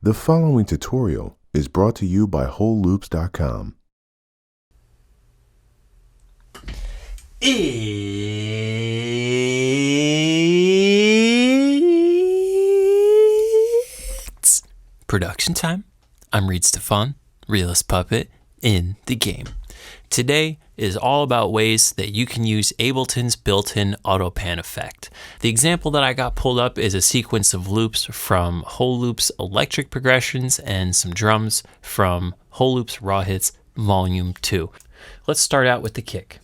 The following tutorial is brought to you by WholeLoops.com. It's production time. I'm Reid Stefan, Realest puppet in the game. Today is all about ways that you can use Ableton's built-in AutoPan effect. The example that I got pulled up is a sequence of loops from WholeLoops electric progressions and some drums from WholeLoops Raw Hits Volume 2. Let's start out with the kick.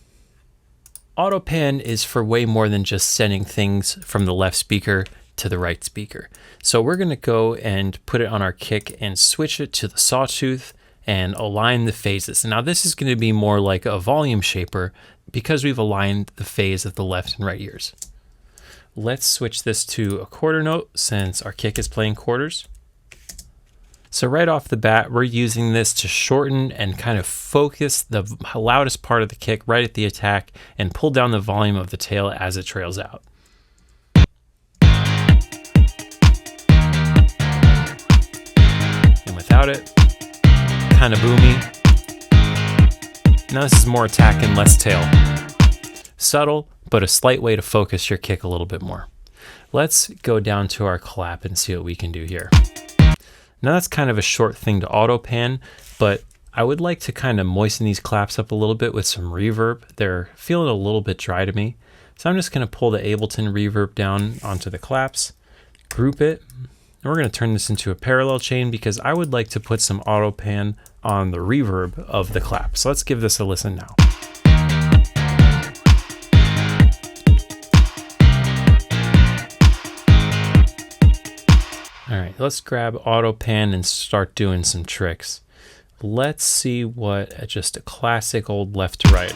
AutoPan is for way more than just sending things from the left speaker to the right speaker. So we're going to go and put it on our kick and switch it to the sawtooth and align the phases. Now this is going to be more like a volume shaper because we've aligned the phase of the left and right ears. Let's switch this to a quarter note since our kick is playing quarters. So right off the bat, we're using this to shorten and kind of focus the loudest part of the kick right at the attack and pull down the volume of the tail as it trails out. And without it, kind of boomy. Now this is more attack and less tail. Subtle, but a slight way to focus your kick a little bit more. Let's go down to our clap and see what we can do here. Now that's kind of a short thing to AutoPan, but I would like to kind of moisten these claps up a little bit with some reverb. They're feeling a little bit dry to me. So I'm just going to pull the Ableton reverb down onto the claps, group it, and we're going to turn this into a parallel chain because I would like to put some AutoPan on the reverb of the clap. So let's give this a listen now. All right, let's grab AutoPan and start doing some tricks. Let's see what just a classic old left to right.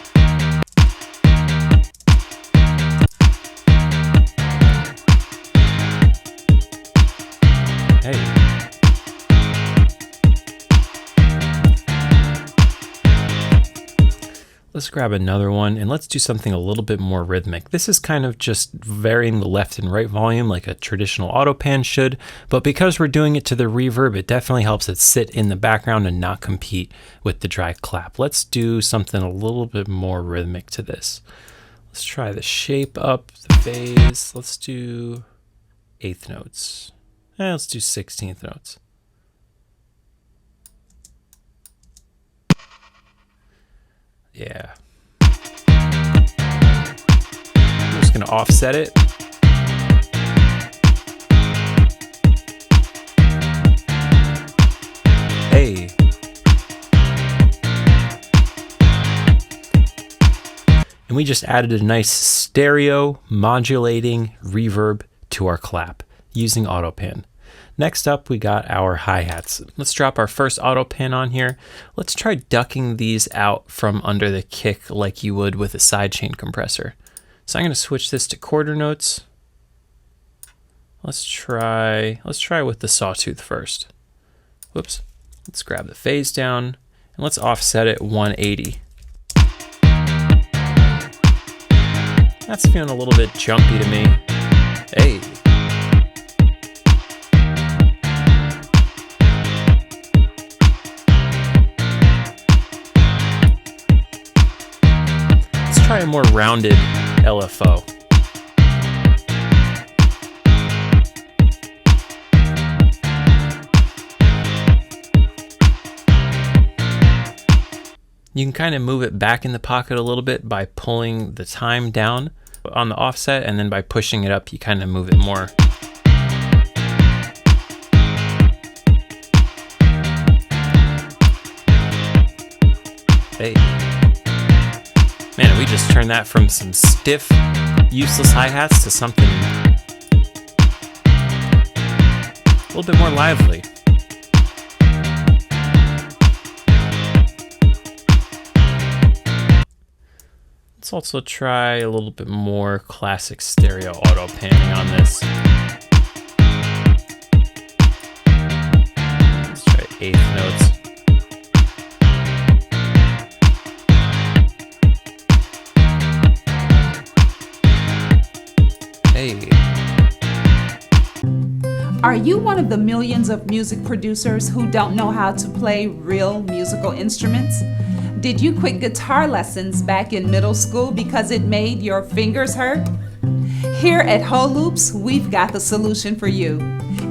Hey. Let's grab another one and let's do something a little bit more rhythmic. This is kind of just varying the left and right volume like a traditional AutoPan should, but because we're doing it to the reverb, it definitely helps it sit in the background and not compete with the dry clap. Let's do something a little bit more rhythmic to this. Let's try the shape up, the phase. Let's do 8th notes. Let's do 16th notes. Yeah. I'm just going to offset it. Hey. And we just added a nice stereo modulating reverb to our clap using AutoPan. Next up, we got our hi-hats. Let's drop our first AutoPan on here. Let's try ducking these out from under the kick like you would with a sidechain compressor. So I'm going to switch this to quarter notes. Let's try with the sawtooth first. Whoops. Let's grab the phase down and let's offset it 180. That's feeling a little bit jumpy to me. Hey. Try a more rounded LFO. You can kind of move it back in the pocket a little bit by pulling the time down on the offset, and then by pushing it up, you kind of move it more. Hey. Man, we just turned that from some stiff, useless hi-hats to something a little bit more lively. Let's also try a little bit more classic stereo AutoPanning on this. Let's try 8th notes. Are you one of the millions of music producers who don't know how to play real musical instruments? Did you quit guitar lessons back in middle school because it made your fingers hurt? Here at Whole Loops, we've got the solution for you.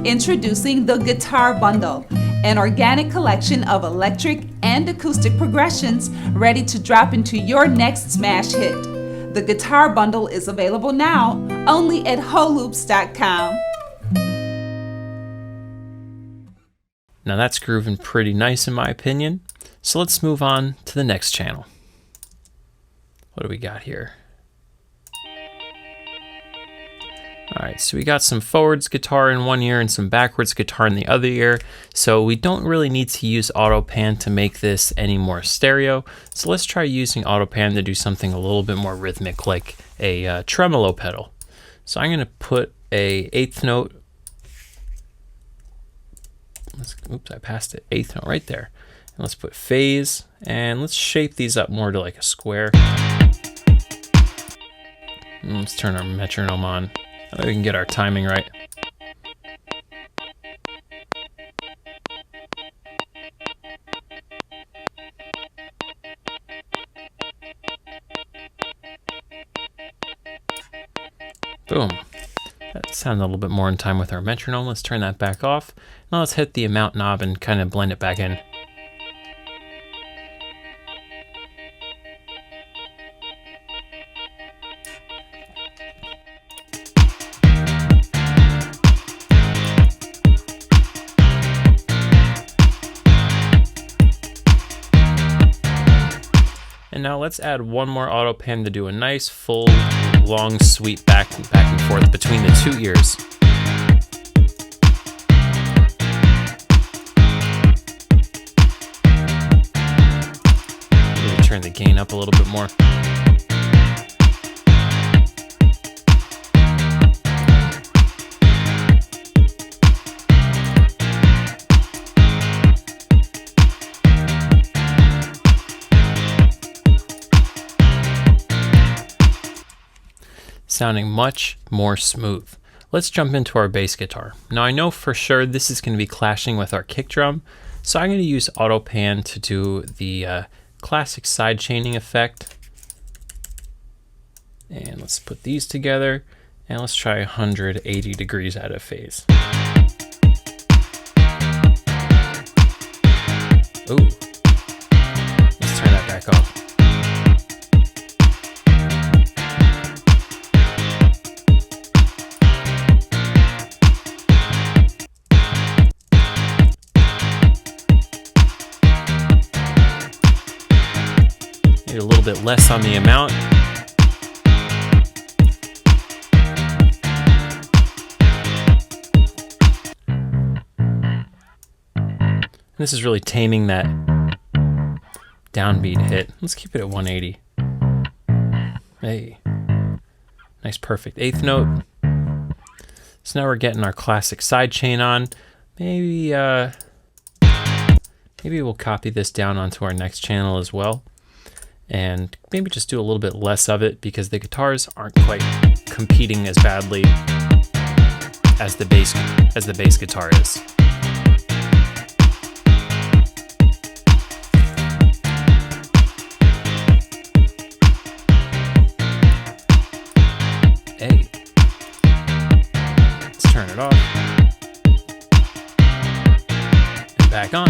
Introducing the Guitar Bundle, an organic collection of electric and acoustic progressions ready to drop into your next smash hit. The Guitar Bundle is available now only at wholeloops.com. Now that's grooving pretty nice in my opinion. So let's move on to the next channel. What do we got here? All right, so we got some forwards guitar in one ear and some backwards guitar in the other ear. So we don't really need to use AutoPan to make this any more stereo. So let's try using AutoPan to do something a little bit more rhythmic, like a tremolo pedal. So I'm gonna put a eighth note. Oops, I passed it. Eighth note right there. And let's put phase, and let's shape these up more to like a square. And let's turn our metronome on. We can get our timing right. Boom. That sounded a little bit more in time with our metronome. Let's turn that back off. Now let's hit the amount knob and kind of blend it back in. And now let's add one more AutoPan to do a nice, full, long sweep back and forth between the two ears. Maybe turn the gain up a little bit more. Sounding much more smooth. Let's jump into our bass guitar. Now I know for sure this is going to be clashing with our kick drum, so I'm going to use AutoPan to do the classic sidechaining effect. And let's put these together, and let's try 180 degrees out of phase. Ooh. Let's turn that back off. A little bit less on the amount. This is really taming that downbeat hit. Let's keep it at 180. Hey, nice perfect eighth note. So now we're getting our classic sidechain on. Maybe we'll copy this down onto our next channel as well. And maybe just do a little bit less of it because the guitars aren't quite competing as badly as the bass guitar is. Hey, let's turn it off and back on.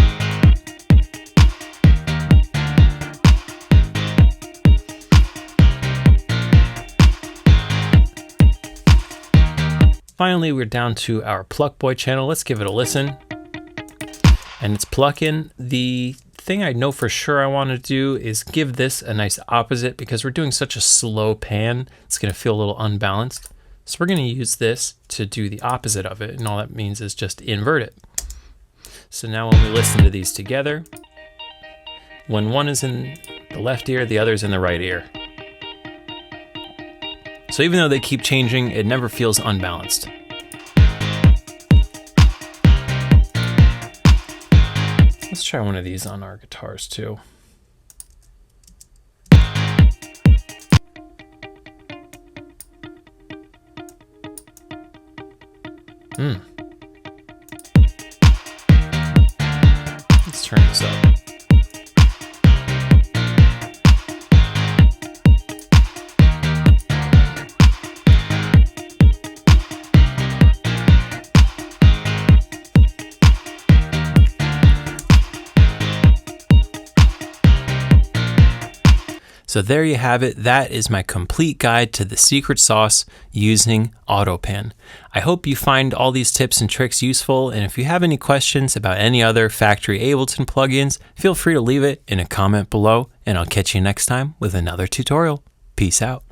Finally, we're down to our Pluck Boy channel. Let's give it a listen. And it's plucking. The thing I know for sure I want to do is give this a nice opposite because we're doing such a slow pan. It's going to feel a little unbalanced. So we're going to use this to do the opposite of it. And all that means is just invert it. So now when we listen to these together, when one is in the left ear, the other is in the right ear. So even though they keep changing, it never feels unbalanced. Let's try one of these on our guitars too. turn this up. So there you have it. That is my complete guide to the secret sauce using AutoPan. I hope you find all these tips and tricks useful, and if you have any questions about any other factory Ableton plugins, feel free to leave it in a comment below, and I'll catch you next time with another tutorial. Peace out.